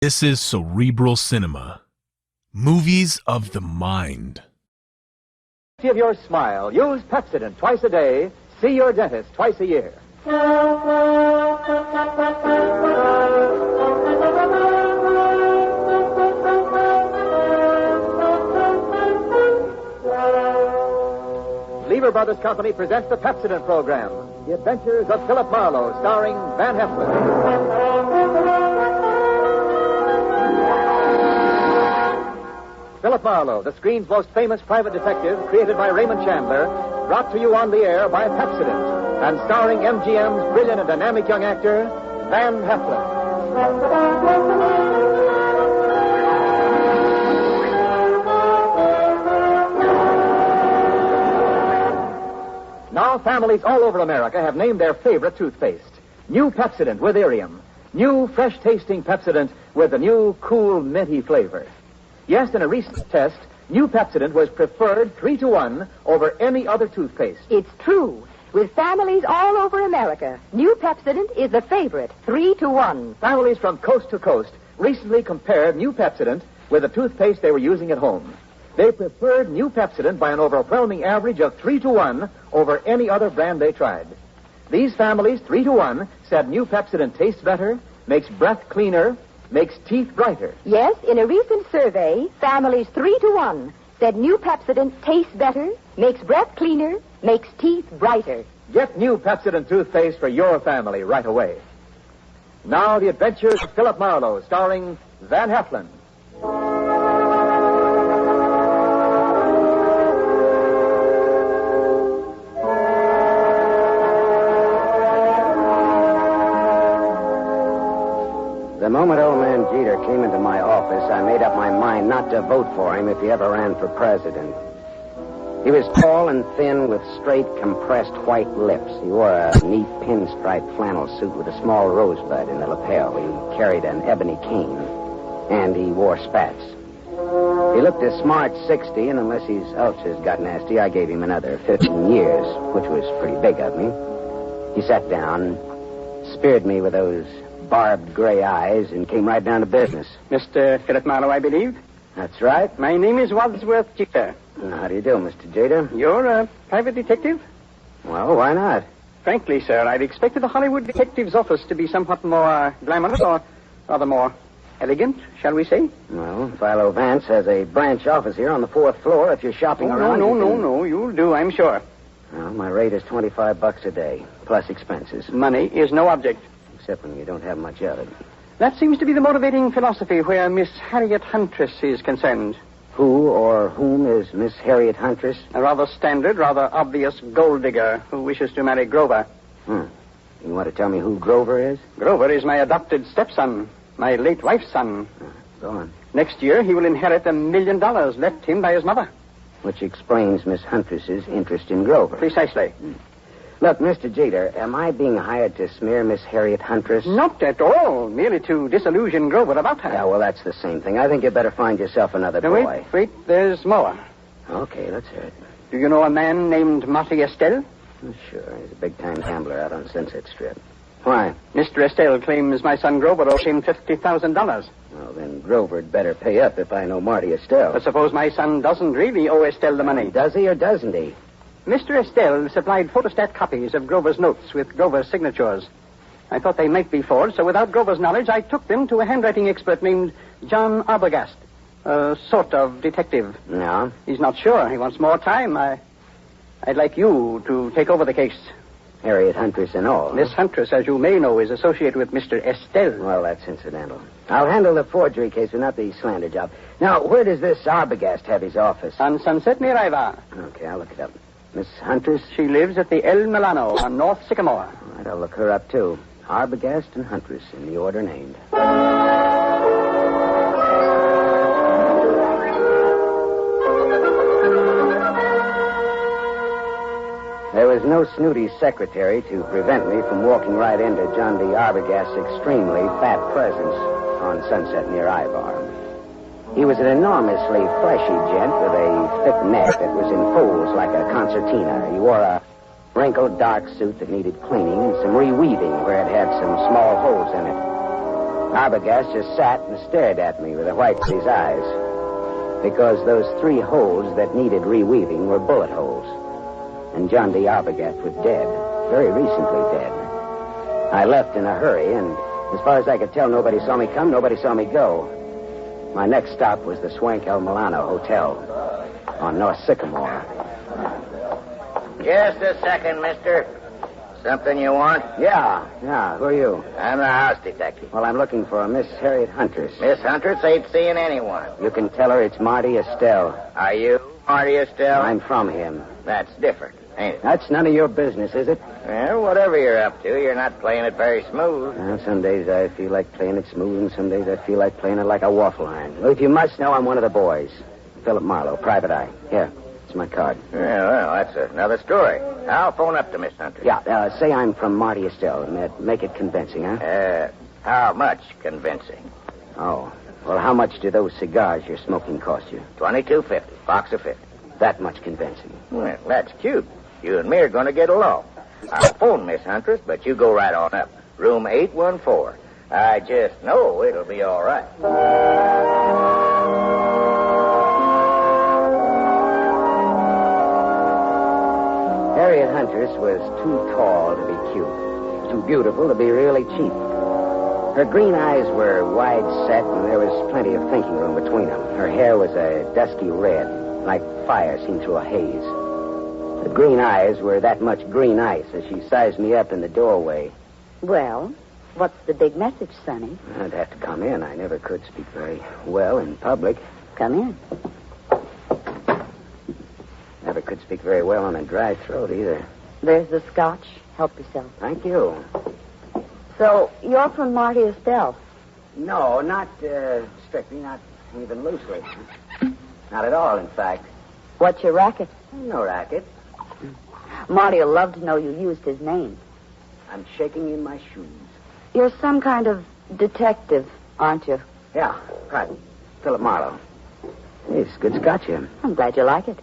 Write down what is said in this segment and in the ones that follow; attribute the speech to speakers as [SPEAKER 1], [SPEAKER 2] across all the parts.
[SPEAKER 1] This is Cerebral Cinema. Movies of the mind.
[SPEAKER 2] Of your smile. Use Pepsodent twice a day. See your dentist twice a year. Lever Brothers Company presents the Pepsodent program. The Adventures of Philip Marlowe, starring Van Heflin. Philip Marlowe, the screen's most famous private detective, created by Raymond Chandler, brought to you on the air by Pepsodent, and starring MGM's brilliant and dynamic young actor, Van Heflin. Now, families all over America have named their favorite toothpaste. New Pepsodent with Irium. New, fresh-tasting Pepsodent with a new, cool, minty flavor. Yes, in a recent test, new Pepsodent was preferred 3-to-1 over any other toothpaste.
[SPEAKER 3] It's true. With families all over America, new Pepsodent is the favorite, 3-to-1.
[SPEAKER 2] Families from coast to coast recently compared new Pepsodent with the toothpaste they were using at home. They preferred new Pepsodent by an overwhelming average of 3-to-1 over any other brand they tried. These families, 3-to-1, said new Pepsodent tastes better, makes breath cleaner, makes teeth brighter.
[SPEAKER 3] Yes, in a recent survey, families 3-to-1 said new Pepsodent tastes better, makes breath cleaner, makes teeth brighter.
[SPEAKER 2] Get new Pepsodent toothpaste for your family right away. Now, the Adventures of Philip Marlowe, starring Van Heflin.
[SPEAKER 4] The moment old man Geiter came into my office, I made up my mind not to vote for him if he ever ran for president. He was tall and thin with straight, compressed white lips. He wore a neat pinstripe flannel suit with a small rosebud in the lapel. He carried an ebony cane, and he wore spats. He looked a smart 60, and unless his ulcers got nasty, I gave him another 15 years, which was pretty big of me. He sat down, speared me with those barbed gray eyes, and came right down to business.
[SPEAKER 5] Mr. Philip Marlowe, I believe.
[SPEAKER 4] That's right.
[SPEAKER 5] My name is Wadsworth Geiter.
[SPEAKER 4] How do you do, Mr. Geiter?
[SPEAKER 5] You're a private detective?
[SPEAKER 4] Well, why not?
[SPEAKER 5] Frankly, sir, I'd expected a Hollywood detective's office to be somewhat more glamorous, or rather more elegant, shall we say?
[SPEAKER 4] Well, Philo Vance has a branch office here on the 4th floor. If you're shopping around...
[SPEAKER 5] No. You'll do, I'm sure.
[SPEAKER 4] Well, my rate is $25 a day, plus expenses.
[SPEAKER 5] Money is no object.
[SPEAKER 4] Except when you don't have much of it.
[SPEAKER 5] That seems to be the motivating philosophy where Miss Harriet Huntress is concerned.
[SPEAKER 4] Who or whom is Miss Harriet Huntress?
[SPEAKER 5] A rather standard, rather obvious gold digger who wishes to marry Grover.
[SPEAKER 4] You want to tell me who Grover is?
[SPEAKER 5] Grover is my adopted stepson, my late wife's son.
[SPEAKER 4] Go on.
[SPEAKER 5] Next year, he will inherit $1 million left him by his mother.
[SPEAKER 4] Which explains Miss Huntress's interest in Grover.
[SPEAKER 5] Precisely.
[SPEAKER 4] Look, Mr. Geiter, am I being hired to smear Miss Harriet Huntress?
[SPEAKER 5] Not at all. Merely to disillusion Grover about her.
[SPEAKER 4] Yeah, well, that's the same thing. I think you'd better find yourself another
[SPEAKER 5] Now,
[SPEAKER 4] boy.
[SPEAKER 5] Wait, there's more.
[SPEAKER 4] Okay, let's hear it.
[SPEAKER 5] Do you know a man named Marty Estelle?
[SPEAKER 4] Sure, he's a big-time gambler out on Sunset Strip. Why?
[SPEAKER 5] Mr. Estelle claims my son Grover owes him $50,000.
[SPEAKER 4] Well, then Grover'd better pay up if I know Marty Estelle.
[SPEAKER 5] But suppose my son doesn't really owe Estelle the money.
[SPEAKER 4] Does he or doesn't he?
[SPEAKER 5] Mr. Estelle supplied photostat copies of Grover's notes with Grover's signatures. I thought they might be forged, so without Grover's knowledge, I took them to a handwriting expert named John Arbogast, a sort of detective.
[SPEAKER 4] No?
[SPEAKER 5] He's not sure. He wants more time. I'd like you to take over the case.
[SPEAKER 4] Harriet Huntress and all.
[SPEAKER 5] Miss Huntress, as you may know, is associated with Mr. Estelle.
[SPEAKER 4] Well, that's incidental. I'll handle the forgery case but not the slander job. Now, where does this Arbogast have his office?
[SPEAKER 5] On Sunset near Ivar.
[SPEAKER 4] Okay, I'll look it up. Miss Huntress?
[SPEAKER 5] She lives at the El Milano on North Sycamore.
[SPEAKER 4] All right, I'll look her up, too. Arbogast and Huntress in the order named. There was no snooty secretary to prevent me from walking right into John D. Arbogast's extremely fat presence on Sunset near Ivar. He was an enormously fleshy gent with a thick neck that was in folds like a concertina. He wore a wrinkled dark suit that needed cleaning and some reweaving where it had some small holes in it. Arbogast just sat and stared at me with the whites of his eyes. Because those 3 holes that needed reweaving were bullet holes. And John D. Arbogast was dead. Very recently dead. I left in a hurry, and as far as I could tell, nobody saw me come, nobody saw me go. My next stop was the Swank El Milano Hotel on North Sycamore.
[SPEAKER 6] Just a second, mister. Something you want?
[SPEAKER 4] Yeah. Who are you?
[SPEAKER 6] I'm the house detective.
[SPEAKER 4] Well, I'm looking for a Miss Harriet Huntress.
[SPEAKER 6] Miss Huntress ain't seeing anyone.
[SPEAKER 4] You can tell her it's Marty Estelle.
[SPEAKER 6] Are you Marty Estelle?
[SPEAKER 4] I'm from him.
[SPEAKER 6] That's different, ain't it?
[SPEAKER 4] That's none of your business, is it?
[SPEAKER 6] Well, whatever you're up to, you're not playing it very smooth.
[SPEAKER 4] Well, some days I feel like playing it smooth, and some days I feel like playing it like a waffle iron. Well, if you must know, I'm one of the boys. Philip Marlowe, private eye. Here, it's my card.
[SPEAKER 6] Yeah, well, that's another story. I'll phone up to Miss Huntress.
[SPEAKER 4] Yeah, say I'm from Marty Estelle, and make it convincing, huh?
[SPEAKER 6] How much convincing?
[SPEAKER 4] Oh, well, how much do those cigars you're smoking cost you?
[SPEAKER 6] $22.50, box of 50.
[SPEAKER 4] That much convincing.
[SPEAKER 6] Well, that's cute. You and me are going to get along. I'll phone Miss Huntress, but you go right on up. Room 814. I just know it'll be all right.
[SPEAKER 4] Harriet Huntress was too tall to be cute, too beautiful to be really cheap. Her green eyes were wide set, and there was plenty of thinking room between them. Her hair was a dusky red, like fire seen through a haze. The green eyes were that much green ice as she sized me up in the doorway.
[SPEAKER 3] Well, what's the big message, Sonny?
[SPEAKER 4] I'd have to come in. I never could speak very well in public.
[SPEAKER 3] Come in.
[SPEAKER 4] Never could speak very well on a dry throat either.
[SPEAKER 3] There's the scotch. Help yourself.
[SPEAKER 4] Thank you.
[SPEAKER 3] So, you're from Marty Estelle.
[SPEAKER 4] No, not strictly, not even loosely. Not at all, in fact.
[SPEAKER 3] What's your racket?
[SPEAKER 4] No racket.
[SPEAKER 3] Marty will love to know you used his name.
[SPEAKER 4] I'm shaking in my shoes.
[SPEAKER 3] You're some kind of detective, aren't you?
[SPEAKER 4] Yeah, right. Philip Marlowe. Hey, it's good scotch here.
[SPEAKER 3] I'm glad you like it.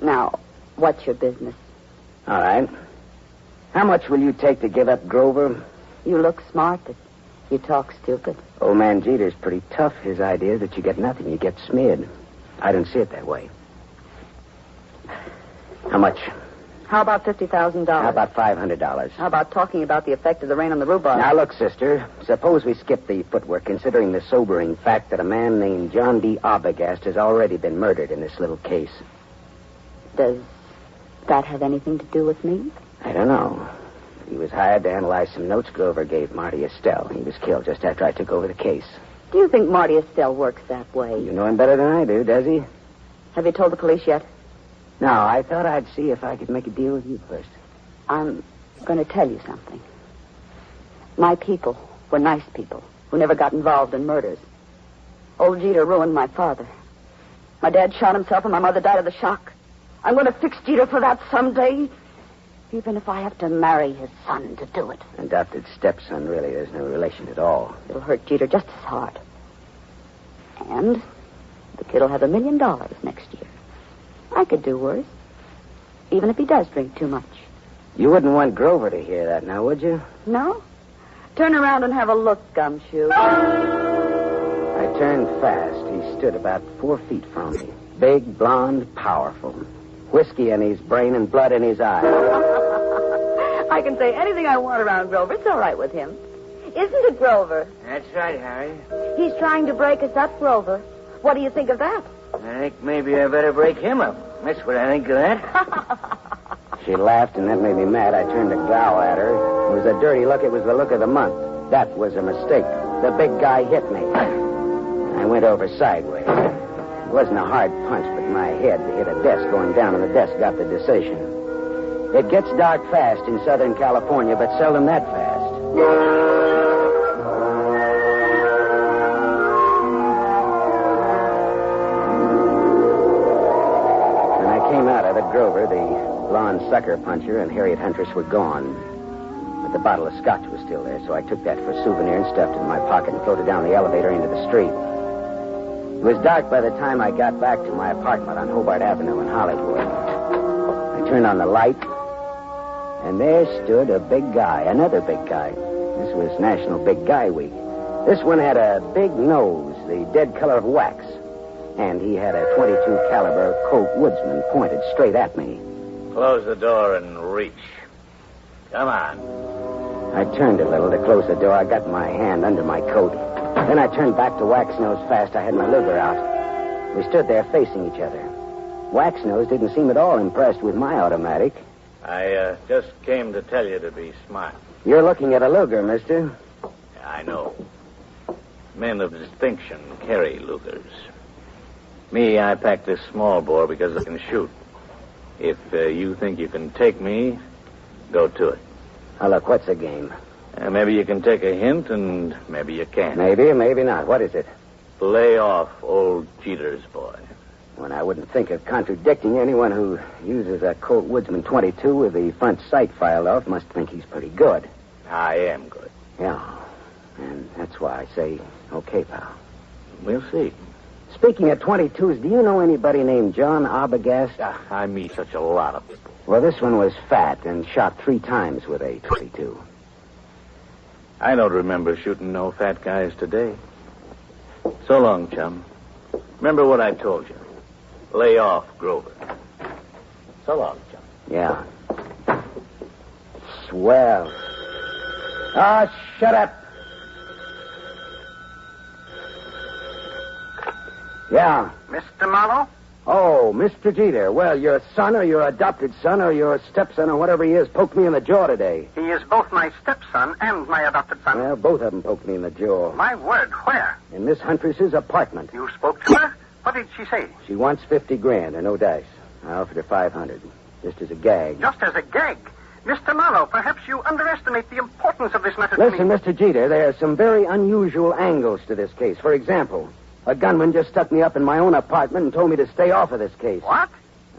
[SPEAKER 3] Now, what's your business?
[SPEAKER 4] All right. How much will you take to give up Grover?
[SPEAKER 3] You look smart, but you talk stupid.
[SPEAKER 4] Old man Geiter's pretty tough. His idea is that you get nothing, you get smeared. I don't see it that way. How much?
[SPEAKER 3] How about $50,000?
[SPEAKER 4] How about $500?
[SPEAKER 3] How about talking about the effect of the rain on the rhubarb?
[SPEAKER 4] Now, look, sister. Suppose we skip the footwork, considering the sobering fact that a man named John D. Arbogast has already been murdered in this little case.
[SPEAKER 3] Does that have anything to do with me?
[SPEAKER 4] I don't know. He was hired to analyze some notes Grover gave Marty Estelle. He was killed just after I took over the case.
[SPEAKER 3] Do you think Marty Estelle works that way?
[SPEAKER 4] You know him better than I do, does he?
[SPEAKER 3] Have you told the police yet?
[SPEAKER 4] No, I thought I'd see if I could make a deal with you first.
[SPEAKER 3] I'm going to tell you something. My people were nice people who never got involved in murders. Old Geiter ruined my father. My dad shot himself and my mother died of the shock. I'm going to fix Geiter for that someday, even if I have to marry his son to do it.
[SPEAKER 4] Adopted stepson, really. There's no relation at all.
[SPEAKER 3] It'll hurt Geiter just as hard. And the kid will have $1 million next year. I could do worse, even if he does drink too much.
[SPEAKER 4] You wouldn't want Grover to hear that now, would you?
[SPEAKER 3] No? Turn around and have a look, Gumshoe.
[SPEAKER 4] I turned fast. He stood about 4 feet from me. Big, blonde, powerful. Whiskey in his brain and blood in his eyes.
[SPEAKER 3] I can say anything I want around Grover. It's all right with him. Isn't it, Grover?
[SPEAKER 6] That's right, Harry.
[SPEAKER 3] He's trying to break us up, Grover. What do you think of that?
[SPEAKER 6] I think maybe I better break him up. That's what I think of that.
[SPEAKER 4] She laughed, and that made me mad. I turned to growl at her. It was a dirty look. It was the look of the month. That was a mistake. The big guy hit me. I went over sideways. It wasn't a hard punch, but my head hit a desk going down, and the desk got the decision. It gets dark fast in Southern California, but seldom that fast. When I came out of it, Grover, the blonde sucker puncher, and Harriet Huntress were gone. But the bottle of scotch was still there, so I took that for a souvenir and stuffed it in my pocket and floated down the elevator into the street. It was dark by the time I got back to my apartment on Hobart Avenue in Hollywood. I turned on the light, and there stood a big guy, another big guy. This was National Big Guy Week. This one had a big nose, the dead color of wax. And he had a .22 caliber Colt Woodsman pointed straight at me.
[SPEAKER 6] Close the door and reach. Come on.
[SPEAKER 4] I turned a little to close the door. I got my hand under my coat. Then I turned back to Waxnose fast. I had my Luger out. We stood there facing each other. Waxnose didn't seem at all impressed with my automatic.
[SPEAKER 6] I just came to tell you to be smart.
[SPEAKER 4] You're looking at a Luger, mister.
[SPEAKER 6] Yeah, I know. Men of distinction carry Lugers. Me, I pack this small bore because I can shoot. If you think you can take me, go to it.
[SPEAKER 4] Now, look, what's the game?
[SPEAKER 6] Maybe you can take a hint, and maybe you can't.
[SPEAKER 4] Maybe or maybe not. What is it?
[SPEAKER 6] Lay off old Geiter's boy.
[SPEAKER 4] When I wouldn't think of contradicting anyone who uses a Colt Woodsman .22 with the front sight filed off must think he's pretty good.
[SPEAKER 6] I am good.
[SPEAKER 4] Yeah. And that's why I say, okay, pal.
[SPEAKER 6] We'll see.
[SPEAKER 4] Speaking of .22s, do you know anybody named John Arbogast?
[SPEAKER 6] I meet such a lot of people.
[SPEAKER 4] Well, this one was fat and shot 3 times with a .22.
[SPEAKER 6] I don't remember shooting no fat guys today. So long, chum. Remember what I told you. Lay off Grover. So long, chum.
[SPEAKER 4] Yeah. Swell. Ah, shut up. Yeah.
[SPEAKER 5] Mr. Marlowe?
[SPEAKER 4] Oh, Mr. Geiter. Well, your son or your adopted son or your stepson or whatever he is poked me in the jaw today.
[SPEAKER 5] He is both my stepson and my adopted son.
[SPEAKER 4] Well, both of them poked me in the jaw.
[SPEAKER 5] My word, where?
[SPEAKER 4] In Miss Huntress's apartment.
[SPEAKER 5] You spoke to her? What did she say?
[SPEAKER 4] She wants 50 grand and no dice. I offered her 500, just as a gag.
[SPEAKER 5] Just as a gag. Mr. Marlowe, perhaps you underestimate the importance of this matter to
[SPEAKER 4] Listen,
[SPEAKER 5] me.
[SPEAKER 4] Mr. Geiter, there are some very unusual angles to this case. For example, a gunman just stuck me up in my own apartment and told me to stay off of this case.
[SPEAKER 5] What?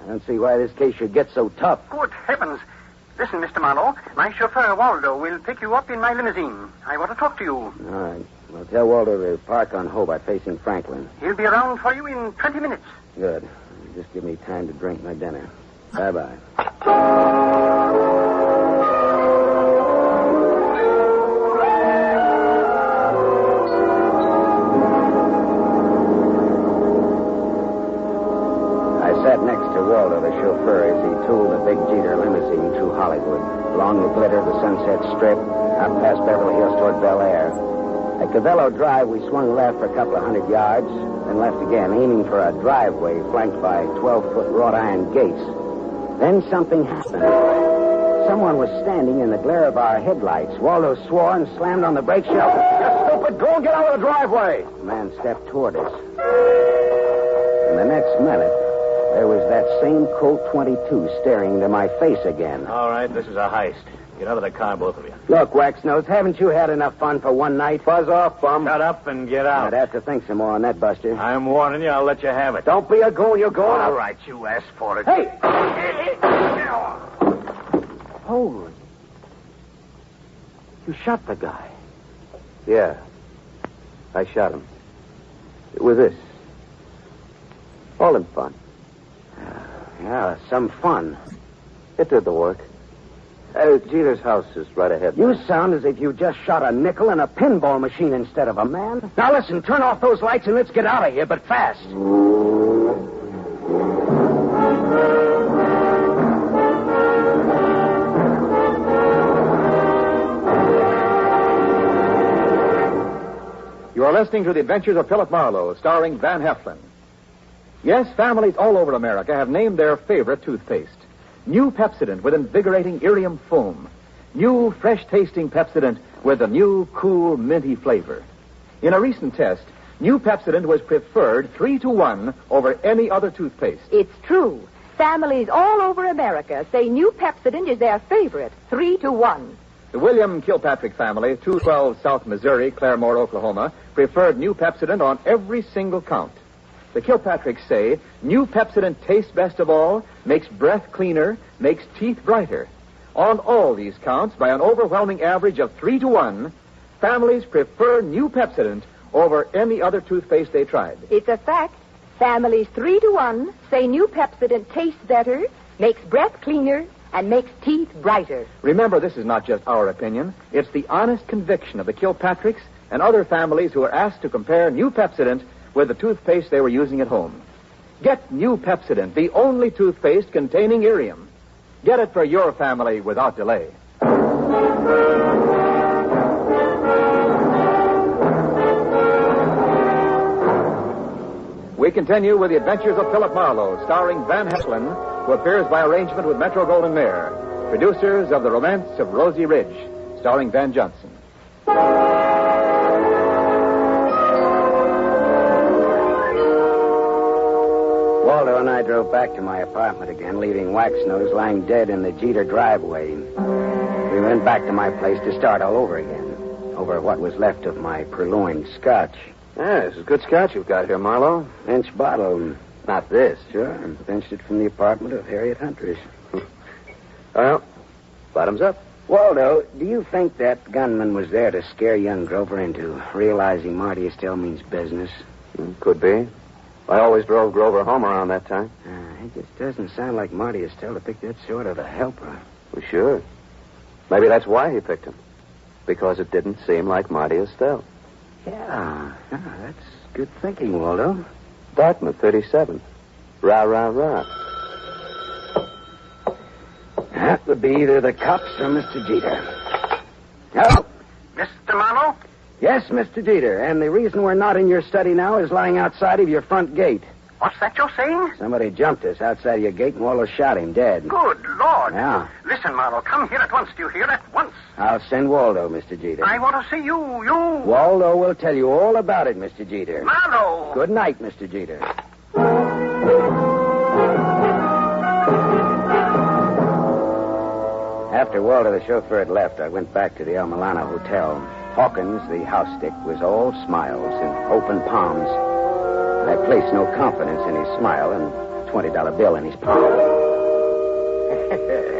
[SPEAKER 4] I don't see why this case should get so tough.
[SPEAKER 5] Good heavens. Listen, Mr. Marlowe, my chauffeur, Waldo, will pick you up in my limousine. I want to talk to you.
[SPEAKER 4] All right. Well, tell Waldo to park on Hobart facing Franklin.
[SPEAKER 5] He'll be around for you in 20 minutes.
[SPEAKER 4] Good. Just give me time to drink my dinner. Bye-bye. I sat next to Waldo, the chauffeur, as he tooled the big Geiter limousine through Hollywood, along the glitter of the Sunset Strip, up past Beverly Hills toward Bel Air. At Cavello Drive, we swung left for a couple of 100 yards, then left again, aiming for a driveway flanked by 12-foot wrought iron gates. Then something happened. Someone was standing in the glare of our headlights. Waldo swore and slammed on the brake shelf. You stupid! Go and get out of the driveway! The man stepped toward us. In the next minute, there was that same Colt .22 staring into my face again.
[SPEAKER 6] All right, this is a heist. Get out of the car, both of you.
[SPEAKER 4] Look, Waxnose, haven't you had enough fun for one night? Buzz off, bum.
[SPEAKER 6] Shut up and get out.
[SPEAKER 4] I'd have to think some more on that, Buster.
[SPEAKER 6] I'm warning you, I'll let you have it.
[SPEAKER 4] Don't be a goon, you're going.
[SPEAKER 6] All right, you asked for it.
[SPEAKER 4] Hey! Holy. You shot the guy.
[SPEAKER 7] Yeah. I shot him. With this. All in fun.
[SPEAKER 4] Yeah, some fun.
[SPEAKER 7] It did the work. Jeter's house is right ahead.
[SPEAKER 4] You sound as if you just shot a nickel in a pinball machine instead of a man. Now listen, turn off those lights and let's get out of here, but fast.
[SPEAKER 2] You are listening to The Adventures of Philip Marlowe, starring Van Heflin. Yes, families all over America have named their favorite toothpaste. New Pepsodent with invigorating irium foam. New, fresh-tasting Pepsodent with a new, cool, minty flavor. In a recent test, New Pepsodent was preferred 3-to-1 over any other toothpaste.
[SPEAKER 8] It's true. Families all over America say New Pepsodent is their favorite, 3-to-1.
[SPEAKER 2] The William Kilpatrick family, 212 South Missouri, Claremore, Oklahoma, preferred New Pepsodent on every single count. The Kilpatricks say New Pepsodent tastes best of all, makes breath cleaner, makes teeth brighter. On all these counts, by an overwhelming average of 3-to-1, families prefer New Pepsodent over any other toothpaste they tried.
[SPEAKER 8] It's a fact. Families 3-to-1 say New Pepsodent tastes better, makes breath cleaner, and makes teeth brighter.
[SPEAKER 2] Remember, this is not just our opinion. It's the honest conviction of the Kilpatricks and other families who were asked to compare new Pepsodent with the toothpaste they were using at home. Get new Pepsodent, the only toothpaste containing irium. Get it for your family without delay. We continue with the adventures of Philip Marlowe, starring Van Heflin, who appears by arrangement with Metro-Goldwyn-Mayer, producers of The Romance of Rosie Ridge, starring Van Johnson.
[SPEAKER 4] Waldo and I drove back to my apartment again, leaving Waxnose lying dead in the Geiter driveway. We went back to my place to start all over again, over what was left of my purloined scotch.
[SPEAKER 7] Yeah, this is good scotch you've got here, Marlowe.
[SPEAKER 4] Inch bottle.
[SPEAKER 7] Not this.
[SPEAKER 4] Sure, I pinched it from the apartment of Harriet Huntress.
[SPEAKER 7] Well, bottoms up.
[SPEAKER 4] Waldo, do you think that gunman was there to scare young Grover into realizing Marty Estelle means business?
[SPEAKER 7] Could be. I always drove Grover home around that time.
[SPEAKER 4] It just doesn't sound like Marty Estelle to pick that sort of a helper.
[SPEAKER 7] Well, sure. Maybe that's why he picked him. Because it didn't seem like Marty Estelle.
[SPEAKER 4] Yeah, that's good thinking, Waldo.
[SPEAKER 7] Dartmouth, 37. Rah, rah, rah.
[SPEAKER 4] That would be either the cops or Mr. Geiter. Hello?
[SPEAKER 5] Mr. Marlowe?
[SPEAKER 4] Yes, Mr. Geiter, and the reason we're not in your study now is lying outside of your front gate.
[SPEAKER 5] What's that you're saying?
[SPEAKER 4] Somebody jumped us outside of your gate and Waldo shot him dead.
[SPEAKER 5] Good Lord.
[SPEAKER 4] Yeah.
[SPEAKER 5] Listen, Marlowe, come here at once. Do you hear? At once.
[SPEAKER 4] I'll send Waldo, Mr. Jeter.
[SPEAKER 5] I want to see you.
[SPEAKER 4] Waldo will tell you all about it, Mr. Jeter.
[SPEAKER 5] Marlowe.
[SPEAKER 4] Good night, Mr. Jeter. After Waldo, the chauffeur, had left, I went back to the El Milano Hotel. Hawkins, the house stick, was all smiles and open palms. I placed no confidence in his smile and a $20 bill in his palm.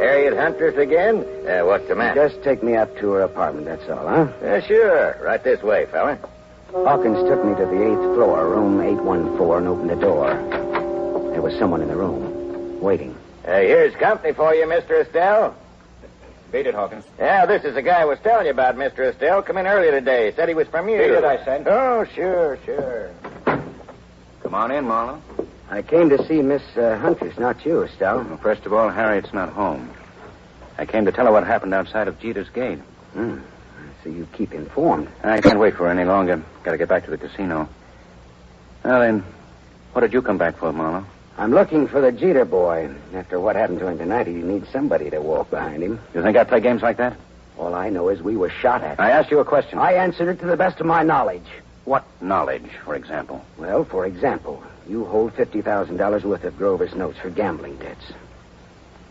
[SPEAKER 9] Harriet Huntress again? What's the matter?
[SPEAKER 4] Just take me up to her apartment, that's all, huh?
[SPEAKER 9] Sure. Right this way, fella.
[SPEAKER 4] Hawkins took me to the 8th floor, room 814, and opened the door. There was someone in the room, waiting.
[SPEAKER 9] Here's company for you, Mr. Estelle.
[SPEAKER 6] Beat it, Hawkins.
[SPEAKER 9] Yeah, this is the guy I was telling you about, Mr. Estelle. Come in earlier today. Said he was from you.
[SPEAKER 6] Beat it, I said.
[SPEAKER 9] Oh, sure.
[SPEAKER 6] Come on in, Marlowe.
[SPEAKER 4] I came to see Miss Huntress, not you, Estelle.
[SPEAKER 6] Well, first of all, Harriet's not home. I came to tell her what happened outside of Jeter's gate.
[SPEAKER 4] So you keep informed.
[SPEAKER 6] I can't wait for her any longer. Got to get back to the casino. Well, then, what did you come back for, Marlowe?
[SPEAKER 4] I'm looking for the Geiter boy. After what happened to him tonight, he needs somebody to walk behind him.
[SPEAKER 6] You think I play games like that?
[SPEAKER 4] All I know is we were shot at.
[SPEAKER 6] I asked you a question.
[SPEAKER 4] I answered it to the best of my knowledge.
[SPEAKER 6] What knowledge, for example?
[SPEAKER 4] Well, for example, you hold $50,000 worth of Grover's notes for gambling debts.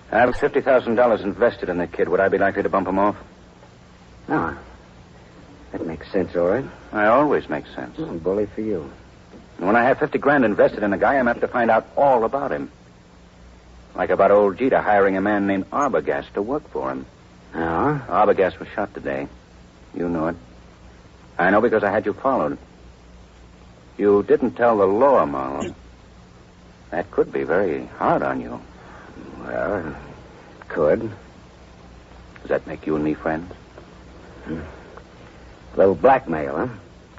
[SPEAKER 6] I have $50,000 invested in the kid. Would I be likely to bump him off?
[SPEAKER 4] No. That makes sense, all right.
[SPEAKER 6] I always make sense.
[SPEAKER 4] Bully for you.
[SPEAKER 6] And when I have $50,000 invested in a guy, I'm apt to find out all about him. Like about old Geiter hiring a man named Arbogast to work for him.
[SPEAKER 4] Oh?
[SPEAKER 6] Arbogast was shot today. You know it. I know because I had you followed. You didn't tell the law, Marlowe. That could be very hard on you.
[SPEAKER 4] Well, it could.
[SPEAKER 6] Does that make you and me friends?
[SPEAKER 4] A little blackmail, huh?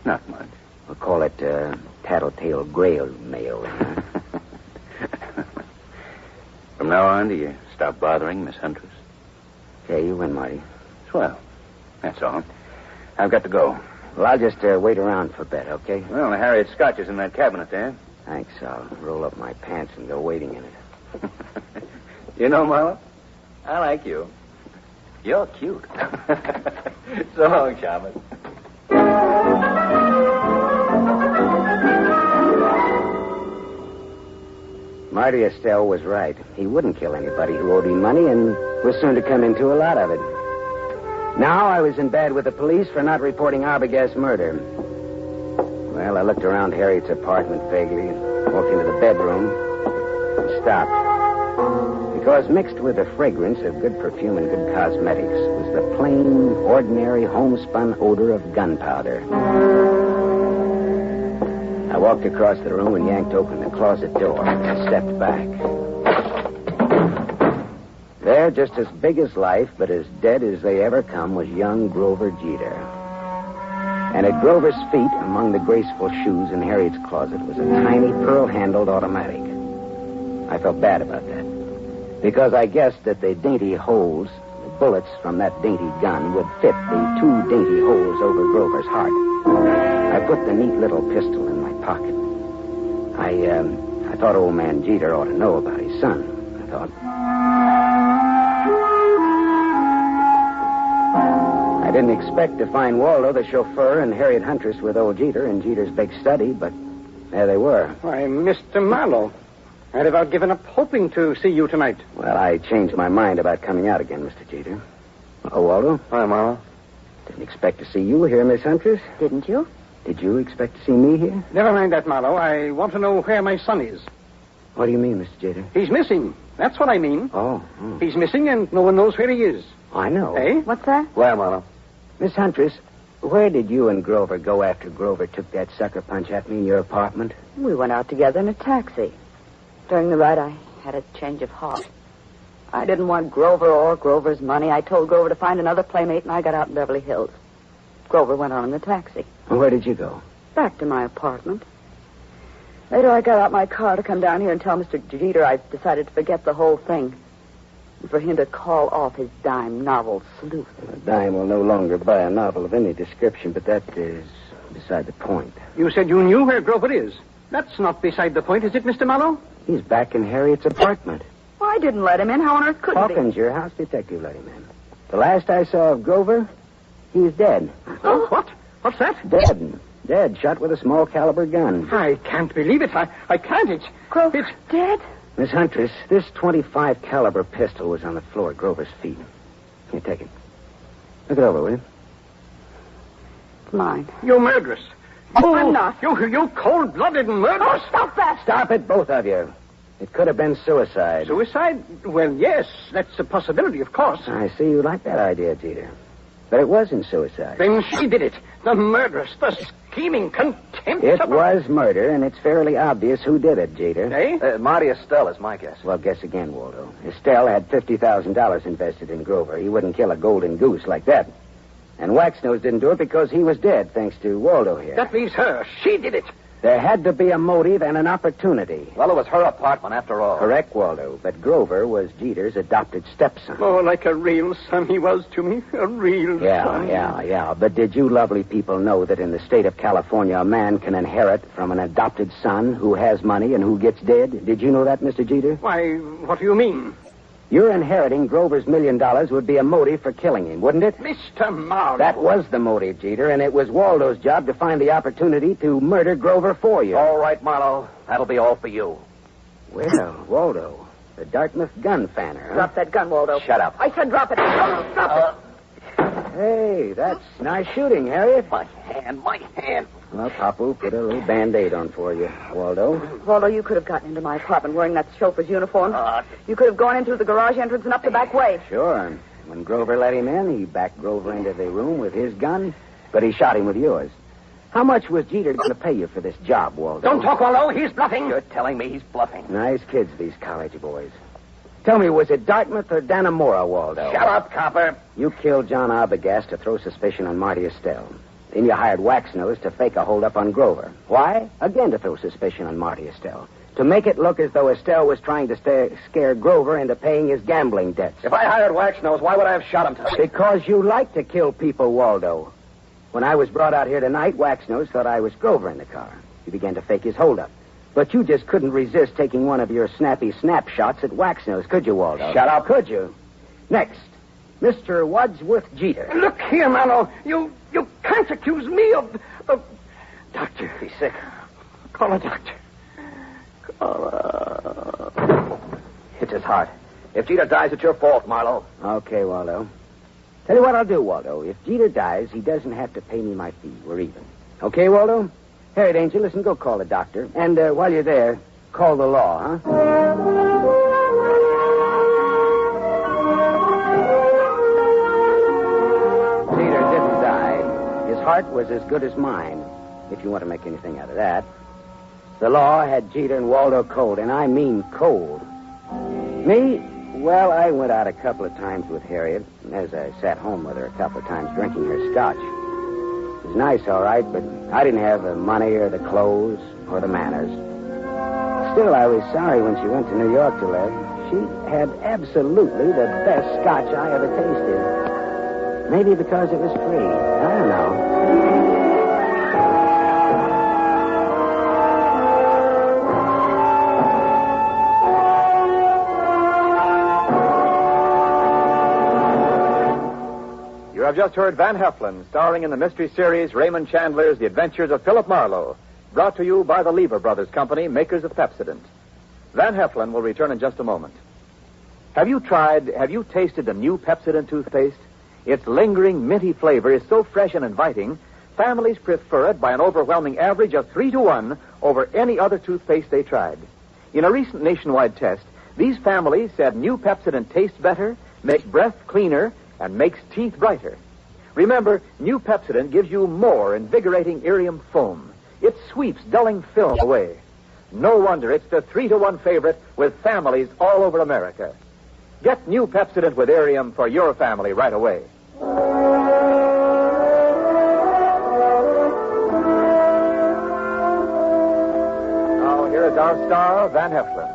[SPEAKER 6] Not much.
[SPEAKER 4] We'll call it tattletale grail mail.
[SPEAKER 6] From now on, do you stop bothering Miss Huntress?
[SPEAKER 4] Okay, you win, Marty.
[SPEAKER 6] Swell. That's all. I've got to go.
[SPEAKER 4] Well, I'll just wait around for a bit, okay?
[SPEAKER 6] Well, Harriet's scotch is in that cabinet there.
[SPEAKER 4] Thanks. I'll roll up my pants and go waiting in it.
[SPEAKER 6] You know, Marlowe, I like you. You're cute. So long, Shaman.
[SPEAKER 4] Marty Estelle was right. He wouldn't kill anybody who owed him money and was soon to come into a lot of it. Now I was in bed with the police for not reporting Arbogast's murder. Well, I looked around Harriet's apartment vaguely, walked into the bedroom, and stopped. Because mixed with the fragrance of good perfume and good cosmetics was the plain, ordinary, homespun odor of gunpowder. I walked across the room and yanked open the closet door and stepped back. There, just as big as life, but as dead as they ever come, was young Grover Geiter. And at Grover's feet, among the graceful shoes in Harriet's closet, was a tiny pearl-handled automatic. I felt bad about that, because I guessed that the dainty holes, the bullets from that dainty gun, would fit the 2 dainty holes over Grover's heart. I put the neat little pistol in my pocket. I thought old man Geiter ought to know about his son, I thought. I didn't expect to find Waldo, the chauffeur, and Harriet Huntress with old Geiter in Geiter's big study, but there they were.
[SPEAKER 5] Why, Mr. Marlowe, I'd about given up hoping to see you tonight.
[SPEAKER 4] Well, I changed my mind about coming out again, Mr. Geiter. Oh, Waldo?
[SPEAKER 7] Hi, Marlowe.
[SPEAKER 4] Didn't expect to see you here, Miss Huntress.
[SPEAKER 3] Didn't you?
[SPEAKER 4] Did you expect to see me here?
[SPEAKER 5] Never mind that, Marlowe. I want to know where my son is.
[SPEAKER 4] What do you mean, Mr. Geiter?
[SPEAKER 5] He's missing. That's what I mean.
[SPEAKER 4] Oh.
[SPEAKER 5] He's missing, and no one knows where he is.
[SPEAKER 4] I know.
[SPEAKER 5] Eh?
[SPEAKER 3] What's that?
[SPEAKER 7] Where, Marlowe?
[SPEAKER 4] Miss Huntress, where did you and Grover go after Grover took that sucker punch at me in your apartment?
[SPEAKER 3] We went out together in a taxi. During the ride, I had a change of heart. I didn't want Grover or Grover's money. I told Grover to find another playmate, and I got out in Beverly Hills. Grover went on in the taxi.
[SPEAKER 4] Well, where did you go?
[SPEAKER 3] Back to my apartment. Later, I got out my car to come down here and tell Mr. Geiter I decided to forget the whole thing. And for him to call off his dime novel, Sleuth.
[SPEAKER 4] A dime will no longer buy a novel of any description, but that is beside the point.
[SPEAKER 5] You said you knew where Grover is. That's not beside the point, is it, Mr. Marlowe?
[SPEAKER 4] He's back in Harriet's apartment.
[SPEAKER 3] Well, I didn't let him in. How on earth could he?
[SPEAKER 4] Hawkins, your house detective, let him in. The last I saw of Grover, he's dead.
[SPEAKER 5] Oh, what? What's that?
[SPEAKER 4] Dead, shot with a small caliber gun.
[SPEAKER 5] I can't believe it. I can't.
[SPEAKER 3] Grover's dead?
[SPEAKER 4] Miss Huntress, this .25 caliber pistol was on the floor at Grover's feet. Here, take it. Look it over, will you?
[SPEAKER 3] It's mine.
[SPEAKER 5] You're murderous.
[SPEAKER 3] Oh, I'm not.
[SPEAKER 5] You cold-blooded and murderous.
[SPEAKER 3] Oh, stop that!
[SPEAKER 4] Stop it, both of you. It could have been suicide.
[SPEAKER 5] Suicide? Well, yes, that's a possibility, of course.
[SPEAKER 4] I see you like that idea, Geiter. But it wasn't suicide.
[SPEAKER 5] Then she did it. The murderess, the scheming, contemptible...
[SPEAKER 4] It was murder, and it's fairly obvious who did it, Geiter.
[SPEAKER 5] Eh?
[SPEAKER 7] Marty Estelle is my guess.
[SPEAKER 4] Well, guess again, Waldo. Estelle had $50,000 invested in Grover. He wouldn't kill a golden goose like that. And Waxnose didn't do it because he was dead, thanks to Waldo here.
[SPEAKER 5] That leaves her. She did it.
[SPEAKER 4] There had to be a motive and an opportunity.
[SPEAKER 7] Well, it was her apartment, after all.
[SPEAKER 4] Correct, Waldo. But Grover was Geiter's adopted stepson.
[SPEAKER 5] Oh, like a real son he was to me. A real son.
[SPEAKER 4] Yeah. But did you lovely people know that in the state of California, a man can inherit from an adopted son who has money and who gets dead? Did you know that, Mr. Geiter?
[SPEAKER 5] Why, what do you mean?
[SPEAKER 4] Your inheriting Grover's $1 million would be a motive for killing him, wouldn't it?
[SPEAKER 5] Mr. Marlowe.
[SPEAKER 4] That was the motive, Geiter, and it was Waldo's job to find the opportunity to murder Grover for you.
[SPEAKER 7] All right, Marlowe. That'll be all for you.
[SPEAKER 4] Well, Waldo, the Dartmouth gun fanner, huh?
[SPEAKER 3] Drop that gun, Waldo.
[SPEAKER 7] Shut up.
[SPEAKER 3] I said drop it. Oh, drop it.
[SPEAKER 4] Hey, that's nice shooting, Harriet.
[SPEAKER 7] My hand.
[SPEAKER 4] Well, Papu put a little Band-Aid on for you, Waldo.
[SPEAKER 3] Waldo, you could have gotten into my apartment wearing that chauffeur's uniform. You could have gone in through the garage entrance and up the back way.
[SPEAKER 4] Sure. When Grover let him in, he backed Grover into the room with his gun, but he shot him with yours. How much was Geiter going to pay you for this job, Waldo?
[SPEAKER 5] Don't talk, Waldo. He's bluffing.
[SPEAKER 7] You're telling me he's bluffing.
[SPEAKER 4] Nice kids, these college boys. Tell me, was it Dartmouth or Dannemora, Waldo?
[SPEAKER 7] Shut up, copper.
[SPEAKER 4] You killed John Arbogast to throw suspicion on Marty Estelle. Then you hired Waxnose to fake a holdup on Grover. Why? Again to throw suspicion on Marty Estelle. To make it look as though Estelle was trying to scare Grover into paying his gambling debts.
[SPEAKER 7] If I hired Waxnose, why would I have shot him tonight?
[SPEAKER 4] Because you like to kill people, Waldo. When I was brought out here tonight, Waxnose thought I was Grover in the car. He began to fake his holdup. But you just couldn't resist taking one of your snappy snapshots at Waxnose, could you, Waldo?
[SPEAKER 7] Shut up.
[SPEAKER 4] Could you? Next, Mr. Wadsworth Geiter.
[SPEAKER 5] Look here, Marlowe. You can't accuse me of... Doctor.
[SPEAKER 7] He's sick.
[SPEAKER 5] Call a doctor.
[SPEAKER 7] It's his heart. If Geiter dies, it's your fault, Marlowe.
[SPEAKER 4] Okay, Waldo. Tell you what I'll do, Waldo. If Geiter dies, he doesn't have to pay me my fee. We're even. Okay, Waldo? Harriet, Angel, listen, go call the doctor. And while you're there, call the law, huh? Geiter didn't die. His heart was as good as mine, if you want to make anything out of that. The law had Geiter and Waldo cold, and I mean cold. Me? Well, I went out a couple of times with Harriet, as I sat home with her a couple of times drinking her scotch. It was was nice, all right, but I didn't have the money or the clothes or the manners. Still, I was sorry when she went to New York to live. She had absolutely the best scotch I ever tasted. Maybe because it was free. I don't know.
[SPEAKER 2] You have just heard Van Heflin, starring in the mystery series Raymond Chandler's The Adventures of Philip Marlowe, brought to you by the Lever Brothers Company, makers of Pepsodent. Van Heflin will return in just a moment. Have you tasted the new Pepsodent toothpaste? Its lingering, minty flavor is so fresh and inviting, families prefer it by an overwhelming average of 3-to-1 over any other toothpaste they tried. In a recent nationwide test, these families said new Pepsodent tastes better, makes breath cleaner, and makes teeth brighter. Remember, new Pepsodent gives you more invigorating irium foam. It sweeps dulling film away. No wonder it's the 3-to-1 favorite with families all over America. Get new Pepsodent with irium for your family right away. Now, here is our star, Van Heflin.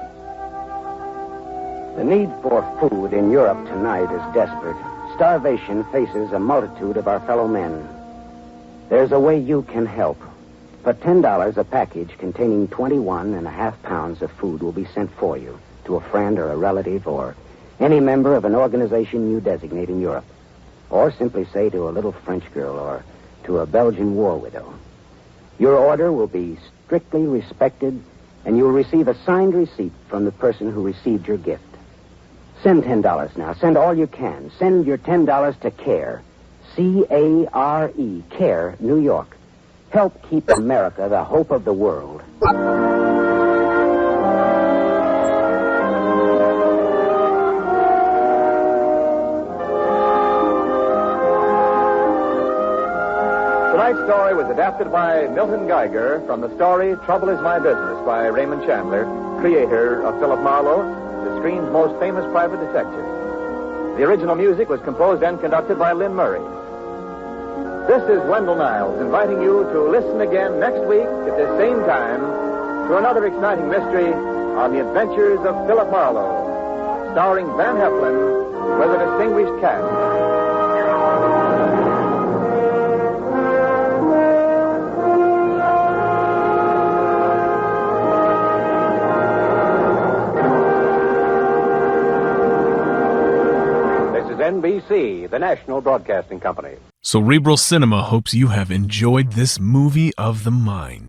[SPEAKER 4] The need for food in Europe tonight is desperate. Starvation faces a multitude of our fellow men. There's a way you can help. For $10, a package containing 21.5 pounds of food will be sent for you to a friend or a relative or any member of an organization you designate in Europe. Or simply say to a little French girl or to a Belgian war widow. Your order will be strictly respected, and you'll receive a signed receipt from the person who received your gift. Send $10 now. Send all you can. Send your $10 to CARE. C-A-R-E. CARE, New York. Help keep America the hope of the world.
[SPEAKER 2] Tonight's story was adapted by Milton Geiger from the story Trouble Is My Business by Raymond Chandler, creator of Philip Marlowe, the screen's most famous private detective. The original music was composed and conducted by Lynn Murray. This is Wendell Niles inviting you to listen again next week at this same time to another exciting mystery on the adventures of Philip Marlowe, starring Van Heflin with a distinguished cast.
[SPEAKER 10] NBC, the National Broadcasting Company.
[SPEAKER 1] Cerebral Cinema hopes you have enjoyed this movie of the mind.